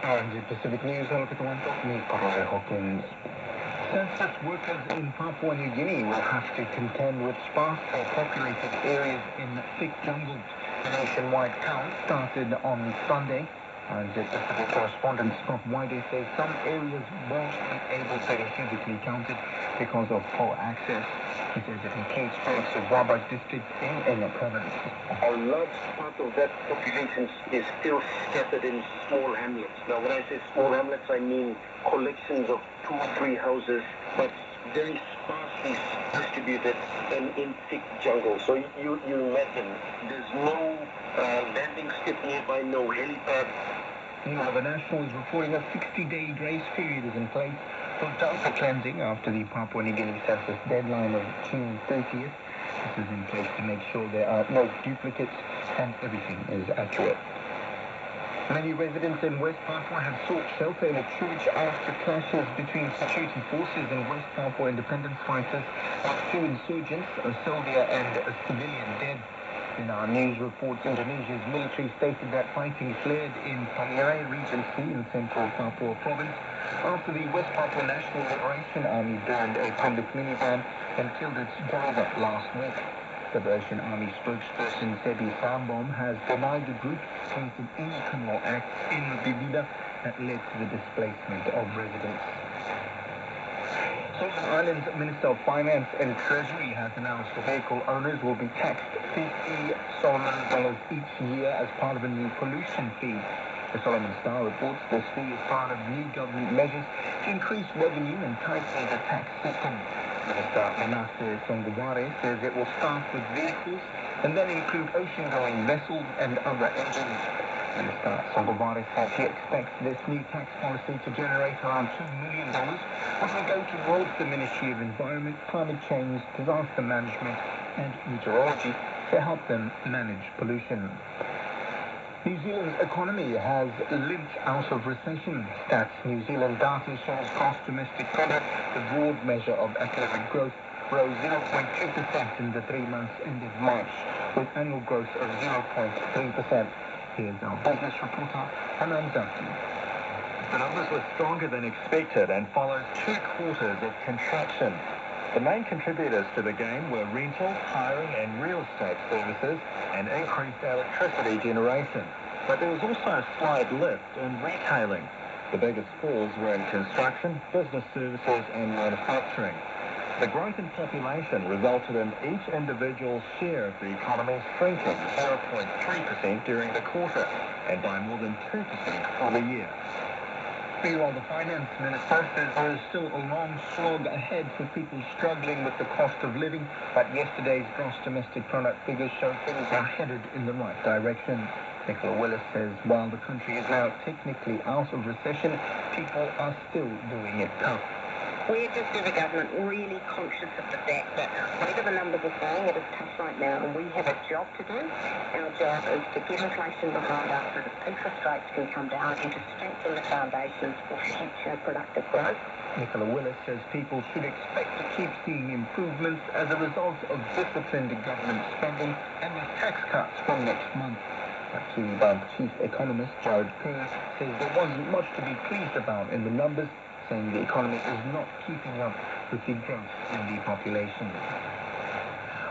The Pacific News, hello Katawanto, me Faraday Hawkins. Census workers in Papua New Guinea will have to contend with sparsely populated areas in thick jungle. The nationwide count started on Sunday. The Pacific correspondent Scott Whitey says some areas won't be able to be physically counted because of poor access. He says it includes parts of Waba district in the province. A large part of that population is still scattered in small hamlets. Now, when I say small hamlets, I mean collections of 2 or 3 houses, but very sparsely distributed and in thick jungle. So you imagine there's no landing strip nearby, no helipad. Meanwhile, the National is reporting a 60-day grace period is in place for data cleansing after the Papua New Guinea census deadline of June 30th. This is in place to make sure there are no duplicates and everything is accurate. Many residents in West Papua have sought shelter in a church after clashes between security forces and West Papua independence fighters. 2 insurgents, a soldier and a civilian, dead. In our news reports, Indonesia's military stated that fighting flared in Faraday Regency in Central Papua province after the West Papua National Liberation Army burned a public minivan and killed its driver last week. Liberation Army spokesperson Sebi Sambom has denied the group committed any criminal acts in Bibida that led to the displacement of residents. Solomon Islands Minister of Finance and Treasury has announced vehicle owners will be taxed $50 Solomon each year as part of a new pollution fee. The Solomon Star reports this fee is part of new government measures to increase revenue and tighten the tax system. Minister Manasseh Songware says it will start with vehicles and then include ocean-going vessels and other engines. Minister Songware says he expects this new tax policy to generate around $2 million, which will go towards the Ministry of Environment, Climate Change, Disaster Management and Meteorology to help them manage pollution. New Zealand's economy has limped out of recession. Stats New Zealand data shows gross domestic product, the broad measure of economic growth, rose 0.2% in the 3 months ended March, with annual growth of 0.3%. Here's our business reporter, Hanan Zaki. The numbers were stronger than expected and followed 2 quarters of contraction. The main contributors to the gain were rental, hiring and real estate services and increased electricity generation. But there was also a slight lift in retailing. The biggest falls were in construction, business services and manufacturing. The growth in population resulted in each individual's share of the economy shrinking 0.3% during the quarter and by more than 2% for the year. Meanwhile, the finance minister says there is still a long slog ahead for people struggling with the cost of living, but yesterday's gross domestic product figures show things are headed in the right direction. Nicola Willis says while the country is now technically out of recession, people are still doing it tough. We're just as a government really conscious of the fact that whatever the numbers are saying, it is tough right now and we have a job to do. Our job is to get inflation behind us so that interest rates can come down and to strengthen the foundations for future productive growth. Nicola Willis says people should expect to keep seeing improvements as a result of disciplined government spending and with tax cuts from next month. But Kiwibank chief economist Jared Kerr says there wasn't much to be pleased about in the numbers, saying the economy is not keeping up with the growth in the population.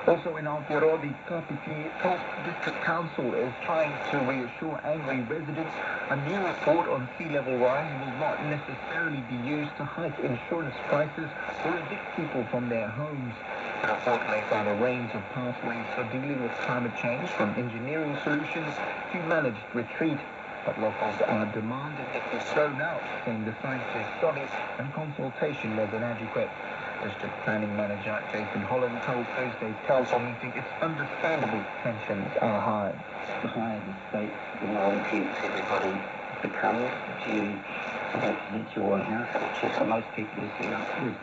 Also in Aotearoa, the Kapiti Top District Council is trying to reassure angry residents a new report on sea level rise will not necessarily be used to hike insurance prices or evict people from their homes. The report lays out a range of pathways for dealing with climate change, from engineering solutions to managed retreat. But locals are demanding it be thrown out, saying the scientific study and consultation was inadequate. District Planning Manager Jason Holland told Thursday's council meeting it's understandable tensions are high. The higher the stakes, the more intense everybody becomes. If you want to heat your house, which is for most people is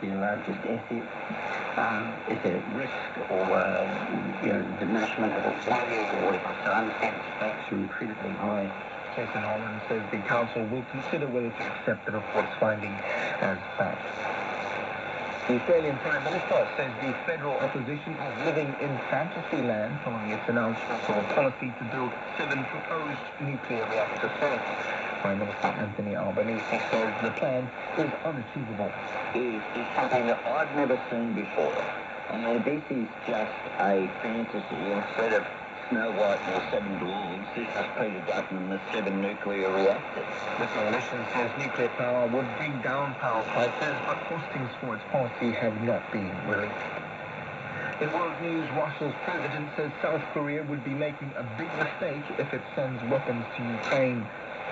their largest asset, is it at risk or diminishment of its value or whatever. So I understand the stakes are incredibly high. Jason Holland says the council will consider whether to accept the report's finding as fact. The Australian Prime Minister says the federal opposition is living in fantasy land following its announcement of a policy to build 7 proposed nuclear reactor sites. Prime Minister Anthony Albanese says the plan is unachievable. It is something that I've never seen before. I mean, this is just a fantasy. Instead of Snow White and the 7 dwarves, this is Peter Dutton and the 7 nuclear reactors. The coalition says nuclear power would bring down power prices, but costings for its policy have not been released. In world news, Russia's president says South Korea would be making a big mistake if it sends weapons to Ukraine.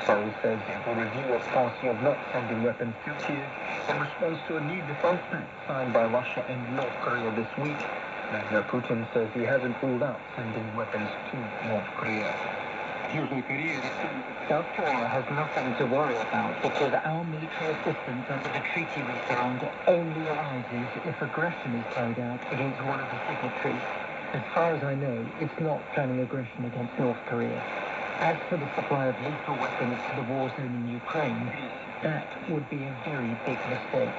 Seoul says it will review its policy of not sending weapons to Kiev in response to a new defense pact signed by Russia and North Korea this week. Vladimir Putin says he hasn't ruled out sending weapons to North Korea. South Korea has nothing to worry about because our military assistance under the treaty we signed only arises if aggression is carried out against one of the signatories. As far as I know, it's not planning aggression against North Korea. As for the supply of lethal weapons to the war zone in Ukraine, that would be a very big mistake.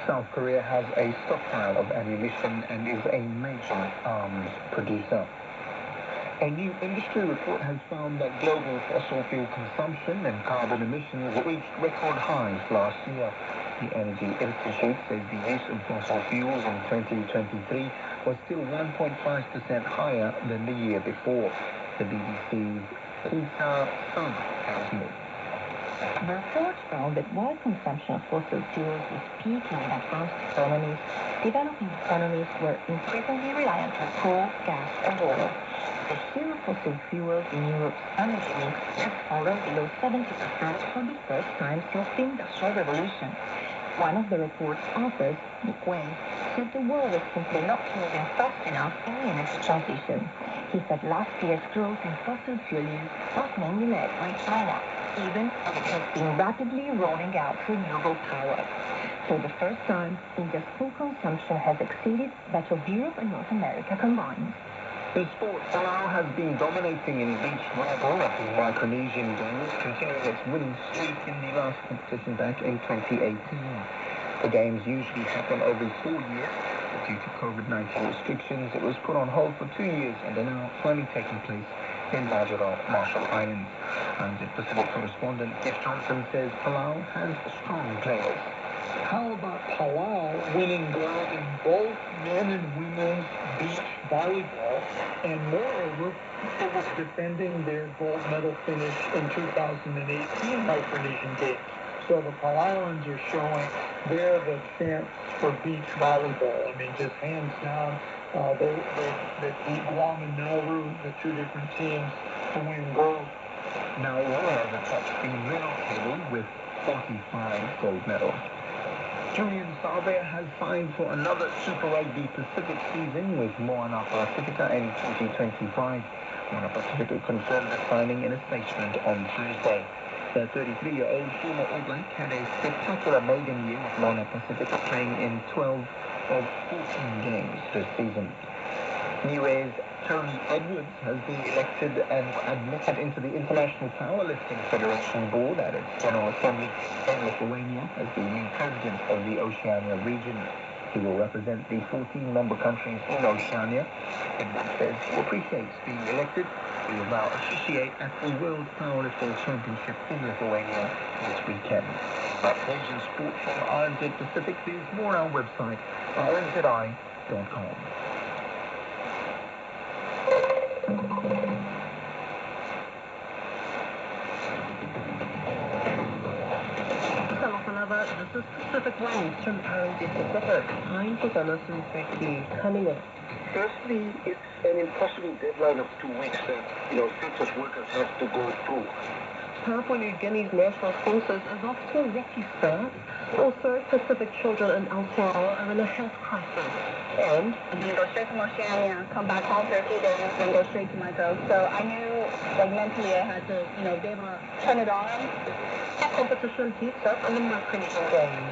South Korea has a stockpile of ammunition and is a major arms producer. A new industry report has found that global fossil fuel consumption and carbon emissions reached record highs last year. The Energy Institute says the use of fossil fuels in 2023 was still 1.5% higher than the year before. The BBC's Peter Sun has more. The report found that while consumption of fossil fuels is peaking in advanced economies, developing economies were increasingly reliant on coal, gas, and oil. The share of fossil fuels in Europe's energy mix has fallen below 70% for the first time since the Industrial Revolution. One of the report's authors, Nick Wei, said the world is simply not moving fast enough in the energy transition. He said last year's growth in fossil fuel use was mainly led by China, even as it has been rapidly rolling out renewable power. For the first time, India's full consumption has exceeded that of Europe and North America combined. In sport, Palau has been dominating in beach volleyball at the Micronesian Games, continuing its winning streak in the last competition back in 2018. The Games usually happen every 4 years. Due to COVID-19 restrictions, it was put on hold for 2 years and are now finally taking place in Marshall Islands. Pacific correspondent Jeff Johnson says Palau has strong players. How about Palau winning gold in both men and women's beach volleyball, and moreover, it was defending their gold medal finish in 2018 Micronesian Games. So the Palauans are showing they're the champs for beach volleyball. I mean, just hands down, they beat Guam and Nauru, the two different teams, to win gold. Now we're the top female table with 45 gold medals. Julian Sarve has signed for another Super Rugby Pacific season with Moana Pacifica in 2025. Moana Pacifica confirmed the signing in a statement on Thursday. The 33-year-old former All Black had a spectacular maiden year with Moana Pacifica, playing in 12 of 14 games this season. Niue's Tony Edwards has been elected and admitted into the International Powerlifting Federation board at its General Assembly in Lithuania as the new president of the Oceania region. He will represent the 14 member countries in Oceania. Edwards says he appreciates being elected. He will now officiate at the World Powerlifting Championship in Lithuania this weekend. That's Asian sport from RNZ Pacific. There's more on our website, rnzi.com. This is Pacific News from RNZ Pacific. I'm Susanna Sunseki. Coming up. Firstly, it's an impossible deadline of 2 weeks that, census workers have to go through. Papua New Guinea's national census is off to a rocky start. Also, Pacific children in Aotearoa are in a health crisis. And you go straight from Oceania, come back home for a few days, then go straight to my job. So I knew, mentally I had to, be able to turn it on. Competition heats up in the Micronesian Games.